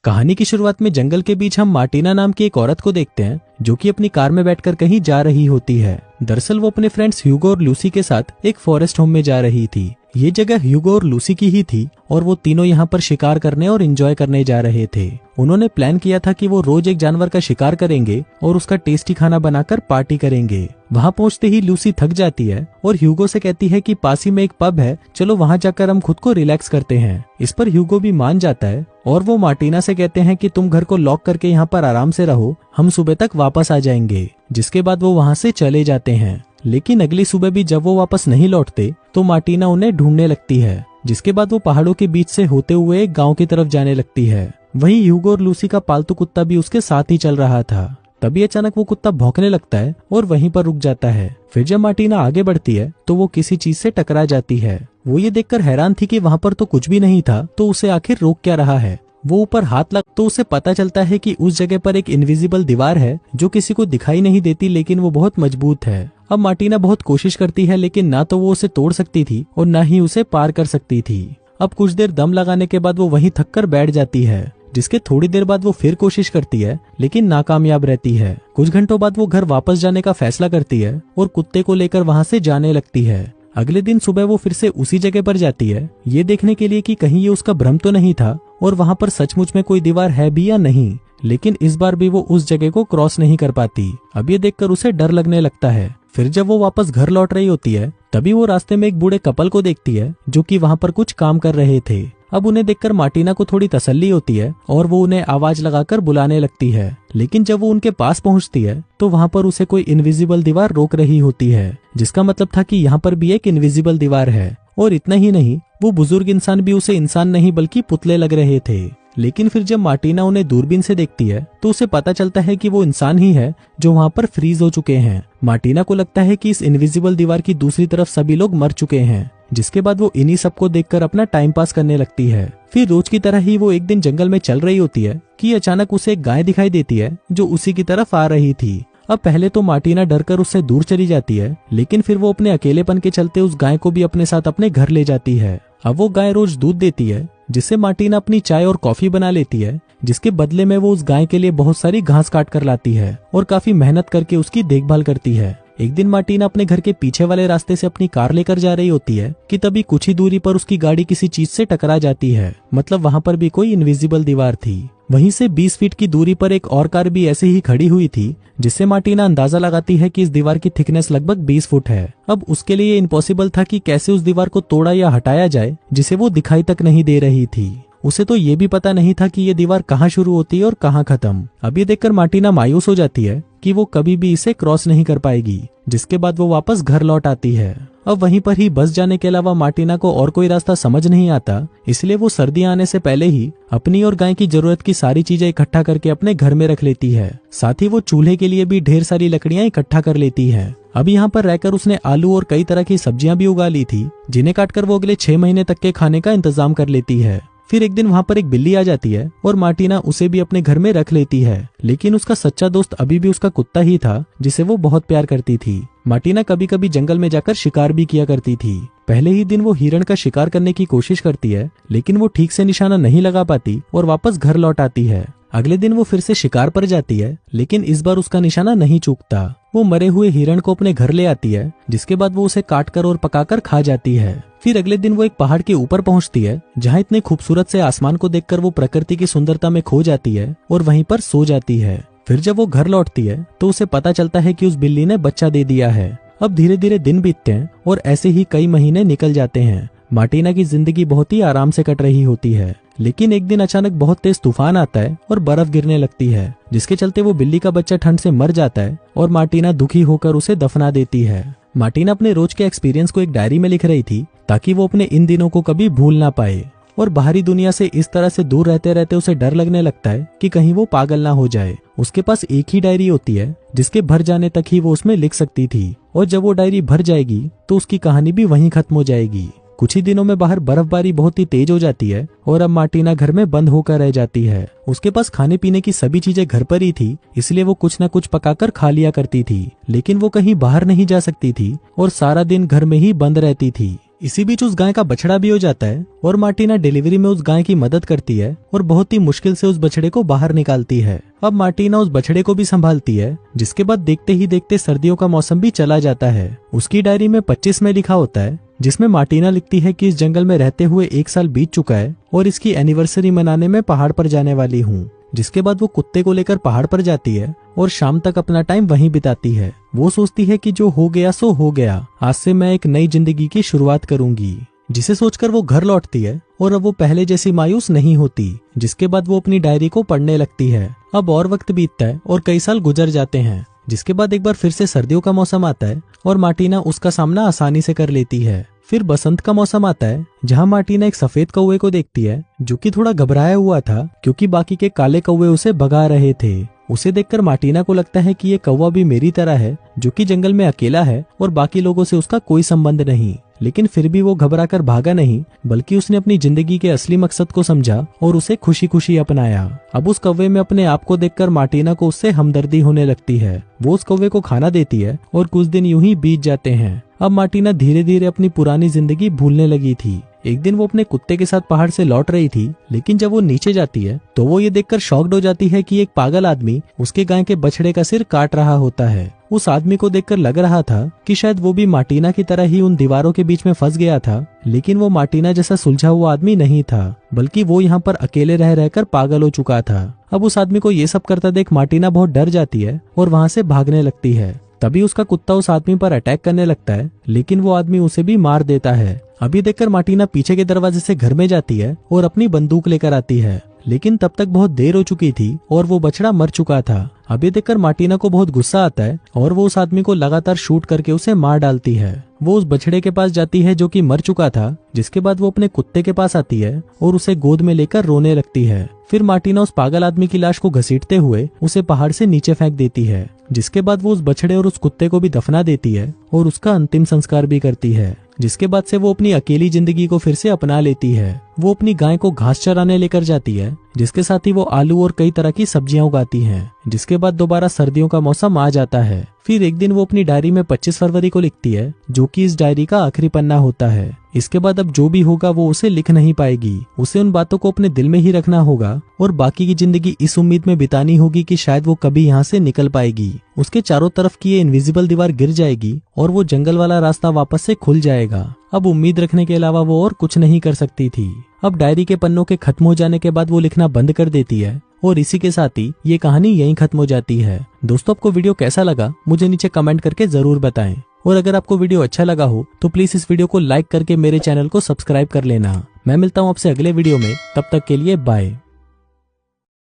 कहानी की शुरुआत में जंगल के बीच हम मार्टिना नाम की एक औरत को देखते हैं जो कि अपनी कार में बैठकर कहीं जा रही होती है। दरअसल वो अपने फ्रेंड्स ह्यूगो और लूसी के साथ एक फॉरेस्ट होम में जा रही थी। ये जगह ह्यूगो और लूसी की ही थी और वो तीनों यहाँ पर शिकार करने और एंजॉय करने जा रहे थे। उन्होंने प्लान किया था कि वो रोज एक जानवर का शिकार करेंगे और उसका टेस्टी खाना बनाकर पार्टी करेंगे। वहाँ पहुँचते ही लूसी थक जाती है और ह्यूगो से कहती है कि पास ही में एक पब है, चलो वहाँ जाकर हम खुद को रिलैक्स करते हैं। इस पर ह्यूगो भी मान जाता है और वो मार्टिना से कहते हैं कि तुम घर को लॉक करके यहाँ पर आराम से रहो, हम सुबह तक वापस आ जाएंगे। जिसके बाद वो वहाँ से चले जाते हैं। लेकिन अगली सुबह भी जब वो वापस नहीं लौटते तो मार्टिना उन्हें ढूंढने लगती है। जिसके बाद वो पहाड़ों के बीच से होते हुए एक गांव की तरफ जाने लगती है। वहीं ह्यूगो और लूसी का पालतू कुत्ता भी उसके साथ ही चल रहा था। तभी अचानक वो कुत्ता भौंकने लगता है और वहीं पर रुक जाता है। फिर जब मार्टिना आगे बढ़ती है तो वो किसी चीज से टकरा जाती है। वो ये देखकर हैरान थी कि वहाँ पर तो कुछ भी नहीं था, तो उसे आखिर रोक क्या रहा है। वो ऊपर हाथ लग तो उसे पता चलता है कि उस जगह पर एक इनविजिबल दीवार है जो किसी को दिखाई नहीं देती, लेकिन वो बहुत मजबूत है। अब मार्टिना बहुत कोशिश करती है, लेकिन ना तो वो उसे तोड़ सकती थी और ना ही उसे पार कर सकती थी। अब कुछ देर दम लगाने के बाद वो वहीं थक कर बैठ जाती है। जिसके थोड़ी देर बाद वो फिर कोशिश करती है लेकिन नाकामयाब रहती है। कुछ घंटों बाद वो घर वापस जाने का फैसला करती है और कुत्ते को लेकर वहाँ से जाने लगती है। अगले दिन सुबह वो फिर से उसी जगह पर जाती है, ये देखने के लिए कि कहीं ये उसका भ्रम तो नहीं था और वहाँ पर सचमुच में कोई दीवार है भी या नहीं। लेकिन इस बार भी वो उस जगह को क्रॉस नहीं कर पाती। अब ये देखकर उसे डर लगने लगता है। फिर जब वो वापस घर लौट रही होती है तभी वो रास्ते में एक बूढ़े कपल को देखती है जो कि वहाँ पर कुछ काम कर रहे थे। अब उन्हें देखकर मार्टिना को थोड़ी तसल्ली होती है और वो उन्हें आवाज लगाकर बुलाने लगती है। लेकिन जब वो उनके पास पहुंचती है तो वहाँ पर उसे कोई इनविजिबल दीवार रोक रही होती है, जिसका मतलब था कि यहाँ पर भी एक इनविजिबल दीवार है। और इतना ही नहीं, वो बुजुर्ग इंसान भी उसे इंसान नहीं बल्कि पुतले लग रहे थे। लेकिन फिर जब मार्टिना उन्हें दूरबीन से देखती है तो उसे पता चलता है कि वो इंसान ही है जो वहाँ पर फ्रीज हो चुके हैं। मार्टिना को लगता है कि इस इनविजिबल दीवार की दूसरी तरफ सभी लोग मर चुके हैं। जिसके बाद वो इन्हीं सबको देखकर अपना टाइम पास करने लगती है। फिर रोज की तरह ही वो एक दिन जंगल में चल रही होती है कि अचानक उसे एक गाय दिखाई देती है जो उसी की तरफ आ रही थी। अब पहले तो मार्टिना डरकर उससे दूर चली जाती है, लेकिन फिर वो अपने अकेलेपन के चलते उस गाय को भी अपने साथ अपने घर ले जाती है। अब वो गाय रोज दूध देती है, जिससे मार्टिना अपनी चाय और कॉफी बना लेती है। जिसके बदले में वो उस गाय के लिए बहुत सारी घास काट कर लाती है और काफी मेहनत करके उसकी देखभाल करती है। एक दिन मार्टिना अपने घर के पीछे वाले रास्ते से अपनी कार लेकर जा रही होती है कि तभी कुछ ही दूरी पर उसकी गाड़ी किसी चीज से टकरा जाती है। मतलब वहाँ पर भी कोई इनविजिबल दीवार थी। वहीं से 20 फीट की दूरी पर एक और कार भी ऐसे ही खड़ी हुई थी, जिससे मार्टिना अंदाजा लगाती है कि इस दीवार की थिकनेस लगभग 20 फुट है। अब उसके लिए इम्पॉसिबल था कि कैसे उस दीवार को तोड़ा या हटाया जाए जिसे वो दिखाई तक नहीं दे रही थी। उसे तो ये भी पता नहीं था कि ये दीवार कहाँ शुरू होती है और कहाँ खत्म। अब ये देखकर मार्टिना मायूस हो जाती है कि वो कभी भी इसे क्रॉस नहीं कर पाएगी। जिसके बाद वो वापस घर लौट आती है। अब वहीं पर ही बस जाने के अलावा मार्टिना को और कोई रास्ता समझ नहीं आता, इसलिए वो सर्दियां आने से पहले ही अपनी और गाय की जरूरत की सारी चीजें इकट्ठा करके अपने घर में रख लेती है। साथ ही वो चूल्हे के लिए भी ढेर सारी लकड़ियां इकट्ठा कर लेती है। अब यहाँ पर रहकर उसने आलू और कई तरह की सब्जियां भी उगा ली थी, जिन्हें काटकर वो अगले 6 महीने तक के खाने का इंतजाम कर लेती है। फिर एक दिन वहाँ पर एक बिल्ली आ जाती है और मार्टिना उसे भी अपने घर में रख लेती है। लेकिन उसका सच्चा दोस्त अभी भी उसका कुत्ता ही था, जिसे वो बहुत प्यार करती थी। मार्टिना कभी कभी जंगल में जाकर शिकार भी किया करती थी। पहले ही दिन वो हिरण का शिकार करने की कोशिश करती है, लेकिन वो ठीक से निशाना नहीं लगा पाती और वापस घर लौट आती है। अगले दिन वो फिर से शिकार पर जाती है, लेकिन इस बार उसका निशाना नहीं चूकता। वो मरे हुए हिरण को अपने घर ले आती है, जिसके बाद वो उसे काटकर और पकाकर खा जाती है। फिर अगले दिन वो एक पहाड़ के ऊपर पहुंचती है, जहां इतने खूबसूरत से आसमान को देखकर वो प्रकृति की सुंदरता में खो जाती है और वहीं पर सो जाती है। फिर जब वो घर लौटती है तो उसे पता चलता है कि उस बिल्ली ने बच्चा दे दिया है। अब धीरे धीरे दिन बीतते हैं और ऐसे ही कई महीने निकल जाते हैं। मार्टिना की जिंदगी बहुत ही आराम से कट रही होती है। लेकिन एक दिन अचानक बहुत तेज तूफान आता है और बर्फ गिरने लगती है, जिसके चलते वो बिल्ली का बच्चा ठंड से मर जाता है और मार्टिना दुखी होकर उसे दफना देती है। मार्टिना अपने रोज के एक्सपीरियंस को एक डायरी में लिख रही थी ताकि वो अपने इन दिनों को कभी भूल ना पाए। और बाहरी दुनिया से इस तरह से दूर रहते रहते उसे डर लगने लगता है कि कहीं वो पागल ना हो जाए। उसके पास एक ही डायरी होती है जिसके भर जाने तक ही वो उसमें लिख सकती थी, और जब वो डायरी भर जाएगी तो उसकी कहानी भी वहीं खत्म हो जाएगी। कुछ ही दिनों में बाहर बर्फबारी बहुत ही तेज हो जाती है और अब मार्टिना घर में बंद होकर रह जाती है। उसके पास खाने पीने की सभी चीजें घर पर ही थी, इसलिए वो कुछ न कुछ पकाकर खा लिया करती थी। लेकिन वो कहीं बाहर नहीं जा सकती थी और सारा दिन घर में ही बंद रहती थी। इसी बीच उस गाय का बछड़ा भी हो जाता है और मार्टिना डिलीवरी में उस गाय की मदद करती है और बहुत ही मुश्किल से उस बछड़े को बाहर निकालती है। अब मार्टिना उस बछड़े को भी संभालती है, जिसके बाद देखते ही देखते सर्दियों का मौसम भी चला जाता है। उसकी डायरी में 25 में लिखा होता है, जिसमें मार्टिना लिखती है कि इस जंगल में रहते हुए 1 साल बीत चुका है और इसकी एनिवर्सरी मनाने में पहाड़ पर जाने वाली हूँ। जिसके बाद वो कुत्ते को लेकर पहाड़ पर जाती है और शाम तक अपना टाइम वहीं बिताती है। वो सोचती है कि जो हो गया सो हो गया, आज से मैं एक नई जिंदगी की शुरुआत करूंगी। जिसे सोचकर वो घर लौटती है और अब वो पहले जैसी मायूस नहीं होती। जिसके बाद वो अपनी डायरी को पढ़ने लगती है। अब और वक्त बीतता है और कई साल गुजर जाते हैं। जिसके बाद एक बार फिर से सर्दियों का मौसम आता है और मार्टिना उसका सामना आसानी से कर लेती है। फिर बसंत का मौसम आता है, जहां मार्टिना एक सफेद कौवे को देखती है, जो कि थोड़ा घबराया हुआ था क्योंकि बाकी के काले कौवे उसे भगा रहे थे। उसे देखकर मार्टिना को लगता है कि ये कौवा भी मेरी तरह है, जो कि जंगल में अकेला है और बाकी लोगों से उसका कोई संबंध नहीं। लेकिन फिर भी वो घबराकर भागा नहीं, बल्कि उसने अपनी जिंदगी के असली मकसद को समझा और उसे खुशी खुशी अपनाया। अब उस कौवे में अपने आप को देखकर मार्टिना को उससे हमदर्दी होने लगती है। वो उस कौवे को खाना देती है और कुछ दिन यूं ही बीत जाते हैं। अब मार्टिना धीरे धीरे अपनी पुरानी जिंदगी भूलने लगी थी। एक दिन वो अपने कुत्ते के साथ पहाड़ से लौट रही थी, लेकिन जब वो नीचे जाती है तो वो ये देखकर शॉक्ड हो जाती है कि एक पागल आदमी उसके गाय के बछड़े का सिर काट रहा होता है। उस आदमी को देखकर लग रहा था कि शायद वो भी मार्टिना की तरह ही उन दीवारों के बीच में फंस गया था, लेकिन वो मार्टिना जैसा सुलझा हुआ आदमी नहीं था, बल्कि वो यहाँ पर अकेले रह रहकर पागल हो चुका था। अब उस आदमी को ये सब करता देख मार्टिना बहुत डर जाती है और वहाँ से भागने लगती है। तभी उसका कुत्ता उस आदमी पर अटैक करने लगता है, लेकिन वो आदमी उसे भी मार देता है। अभी देखकर मार्टिना पीछे के दरवाजे से घर में जाती है और अपनी बंदूक लेकर आती है, लेकिन तब तक बहुत देर हो चुकी थी और वो बछड़ा मर चुका था। अभी देखकर मार्टिना को बहुत गुस्सा आता है और वो उस आदमी को लगातार शूट करके उसे मार डालती है। वो उस बछड़े के पास जाती है जो कि मर चुका था, जिसके बाद वो अपने कुत्ते के पास आती है और उसे गोद में लेकर रोने लगती है। फिर मार्टिना उस पागल आदमी की लाश को घसीटते हुए उसे पहाड़ से नीचे फेंक देती है। जिसके बाद वो उस बछड़े और उस कुत्ते को भी दफना देती है और उसका अंतिम संस्कार भी करती है। जिसके बाद से वो अपनी अकेली जिंदगी को फिर से अपना लेती है। वो अपनी गाय को घास चराने लेकर जाती है, जिसके साथ ही वो आलू और कई तरह की सब्जियां उगाती हैं। जिसके बाद दोबारा सर्दियों का मौसम आ जाता है। फिर एक दिन वो अपनी डायरी में 25 फरवरी को लिखती है, जो कि इस डायरी का आखिरी पन्ना होता है। इसके बाद अब जो भी होगा वो उसे लिख नहीं पाएगी। उसे उन बातों को अपने दिल में ही रखना होगा और बाकी की जिंदगी इस उम्मीद में बितानी होगी कि शायद वो कभी यहाँ से निकल पाएगी। उसके चारों तरफ की ये इनविजिबल दीवार गिर जाएगी और वो जंगल वाला रास्ता वापस से खुल जाएगा। अब उम्मीद रखने के अलावा वो और कुछ नहीं कर सकती थी। अब डायरी के पन्नों के खत्म हो जाने के बाद वो लिखना बंद कर देती है और इसी के साथ ही ये कहानी यहीं खत्म हो जाती है। दोस्तों, आपको वीडियो कैसा लगा मुझे नीचे कमेंट करके जरूर बताएं, और अगर आपको वीडियो अच्छा लगा हो तो प्लीज इस वीडियो को लाइक करके मेरे चैनल को सब्सक्राइब कर लेना। मैं मिलता हूँ आपसे अगले वीडियो में, तब तक के लिए बाय।